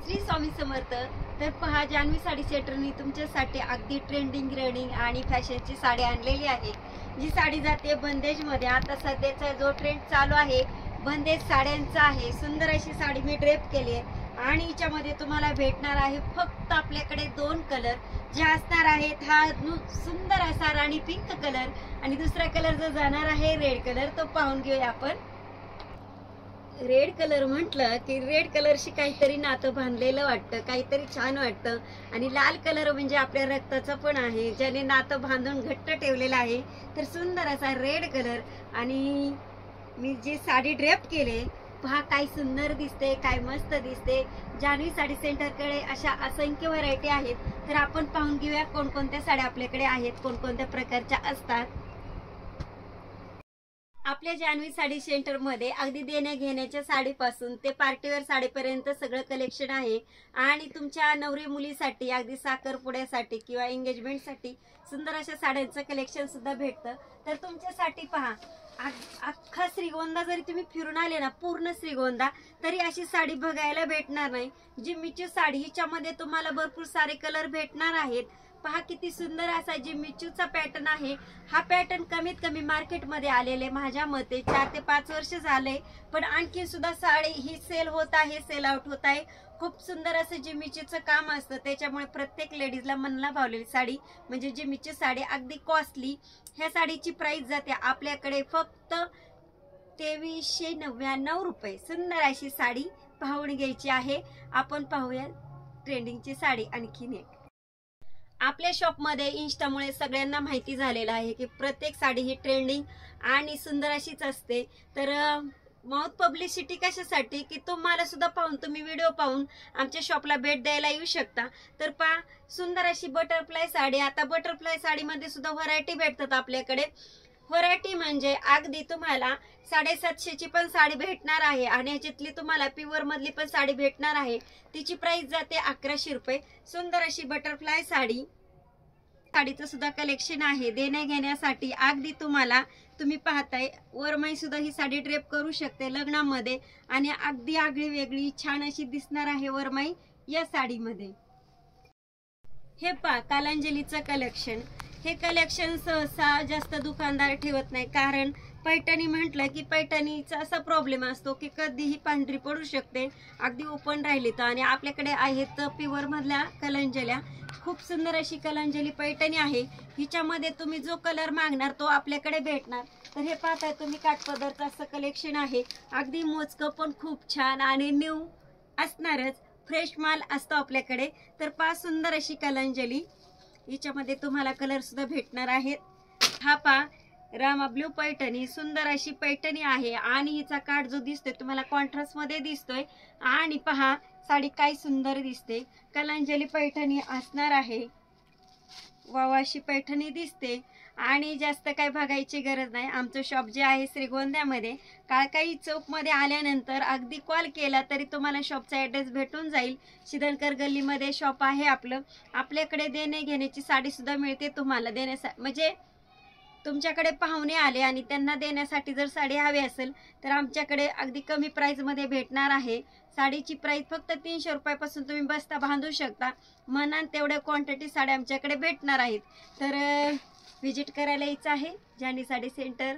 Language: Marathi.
श्री स्वामी समर्थ। तर पहा, जान्हवी साडी सेंटरनी तुमच्यासाठी अगदी ट्रेंडिंग रनिंग आणि फॅशनची साडी आणलेली आहे। जी साडी जाते बंदेज मध्ये। आता सध्याचा जो ट्रेंड चालू आहे बंदेज साड्यांचा आहे। सुंदर अशी साडी मी ड्रेप केली आहे आणि हिच्यामध्ये तुम्हाला भेटणार आहे फक्त आपल्याकडे 2 कलर जे असणार आहेत। हा सुंदर असा राणी पिंक कलर आणि दुसरा कलर जो जाणार आहे रेड कलर, तो पाहून घेऊया आपण। रेड कलर म्हटलं की रेड कलरशी काहीतरी नातं बांधलेलं वाटतं, काहीतरी छान वाटतं। आणि लाल कलर म्हणजे आपल्या रक्ताचा पण आहे, ज्याने नातं बांधून घट्ट ठेवलेलं आहे। तर सुंदर असा रेड कलर आणि मी जी साडी ड्रेप केले पहा, काय सुंदर दिसते, काय मस्त दिसते। जान्हवी साडी सेंटरकडे अशा असंख्य व्हरायटी आहेत। तर आपण पाहून घेऊया कोणकोणत्या साड्या आपल्याकडे आहेत, कोणकोणत्या प्रकारच्या असतात। आपल्या जान्हवी साडी सेंटर मध्ये अगदी देण्या घेण्याच्या साडीपासून ते पार्टीवेअर साडीपर्यंत सगळं कलेक्शन आहे। आणि तुमच्या नवरी मुलीसाठी अगदी साखरपुड्यासाठी किंवा एंगेजमेंटसाठी सुंदर अशा साड्यांचं कलेक्शन सुद्धा भेटतं। तर तुमच्यासाठी पहा, अख्खा श्रीगोंदा जरी तुम्ही फिरून आले ना, पूर्ण श्रीगोंदा, तरी अशी साडी बघायला भेटणार नाही। जी मिचू साडी, हिच्यामध्ये तुम्हाला भरपूर सारे कलर भेटणार आहेत। पहा किती सुंदर असा जी मिचूचा पॅटर्न आहे। हा पॅटर्न कमीत कमी मार्केटमध्ये आलेले माझ्या मते 4 ते 5 वर्ष झाले, पण आणखी सुद्धा साडी ही सेल होत आहे, सेल आउट होत आहे। खूप सुंदर असं जे मिचूचं काम असतं, त्याच्यामुळे प्रत्येक लेडीजला मनला भावलेली साडी म्हणजे जी मिचू साडी अगदी कॉस्टली। ह्या साडीची प्राइस जाते आपल्याकडे फक्त 2399 रुपये। सुंदर अशी साडी पाहून घ्यायची आहे। आपण पाहूया ट्रेंडिंगची साडी आणखीन एक। आपल्या शॉपमध्ये इंस्टामुळे सगळ्यांना माहिती झालेलं आहे की प्रत्येक साडी ही ट्रेंडिंग आणि सुंदर अशीच असते। तर माउथ पब्लिसिटी कशासाठी की तुम्हाला सुद्धा पाहून, तुम्ही व्हिडिओ पाहून आमच्या शॉपला भेट द्यायला येऊ शकता। तर पहा, सुंदर अशी बटरफ्लाय साडी। आता बटरफ्लाय साडीमध्ये सुद्धा व्हरायटी भेटतात आपल्याकडे। व्हरायटी म्हणजे अगदी तुम्हाला 750 ची पण साडी भेटणार आहे आणि ह्याच्यातली तुम्हाला प्युअर मधली पण साडी भेटणार आहे। तिची प्राइस जाते 1100 रुपये। सुंदर अशी बटरफ्लाय साडी। साडीचं सुद्धा कलेक्शन आहे देण्या घेण्यासाठी। अगदी तुम्ही पाहताय वरमाई सुद्धा ही साडी ड्रेप करू शकते लग्नामध्ये आणि अगदी आगळी वेगळी छान अशी दिसणार आहे वरमाई या साडीमध्ये। हे पहा, कालांजलीचं कलेक्शन। हे कलेक्शन सहसा जास्त दुकानदार ठेवत नाही, कारण पैठणी म्हटलं की पैठणीचा असा प्रॉब्लेम असतो की कधीही पांढरी पडू शकते अगदी ओपन राहिली तर। आणि आपल्याकडे आहेत प्युअर मधल्या कलांजल्या। खूप सुंदर अशी कलांजली पैठणी आहे। हिच्यामध्ये तुम्ही जो कलर मागणार तो आपल्याकडे भेटणार। तर हे पाहताय तुम्ही, काठपदरचं असं कलेक्शन आहे। अगदी मोजकं पण खूप छान आणि न्यू असणारच, फ्रेश माल असतो आपल्याकडे। तर पहा, सुंदर अशी कलांजली, हिच्यामध्ये तुम्हाला कलर सुद्धा भेटणार आहेत। हा पहा, रामा ब्लू पैठणी, सुंदर अशी पैठणी आहे आणि हिचा काठ जो दिसतोय तुम्हाला कॉन्ट्रास्ट मध्ये दिसतोय। आणि पहा साडी काय सुंदर दिसते, कलांजली पैठणी असणार आहे। वाव, अशी पैठणी दिसते आणि जास्त काय बघायची गरज नाही। आमचं शॉप जे आहे श्रीगोंद्यामध्ये काळकाई चौक मध्ये आल्यानंतर अगदी कॉल केला तरी तुम्हाला शॉपचा ऍड्रेस भेटून जाईल। शिदलकर गल्लीमध्ये शॉप आहे आपलं। आपल्याकडे देणे घेण्याची साडी सुद्धा मिळते तुम्हाला देण्यासाठी, म्हणजे तुमच्याकडे पाहुणे आले आणि त्यांना देण्यासाठी जर साडी हवी असेल तर आमच्याकडे अगदी कमी प्राइस मध्ये भेटणार आहे। साडीची प्राइस फक्त 300 रुपयापासून तुम्ही बस्ता बांधू शकता। मनात तेवढ्या क्वांटिटी साड्या आमच्याकडे भेटणार आहेत। तर व्हिजिट करायला यायचं आहे जान्हवी साडी सेंटर।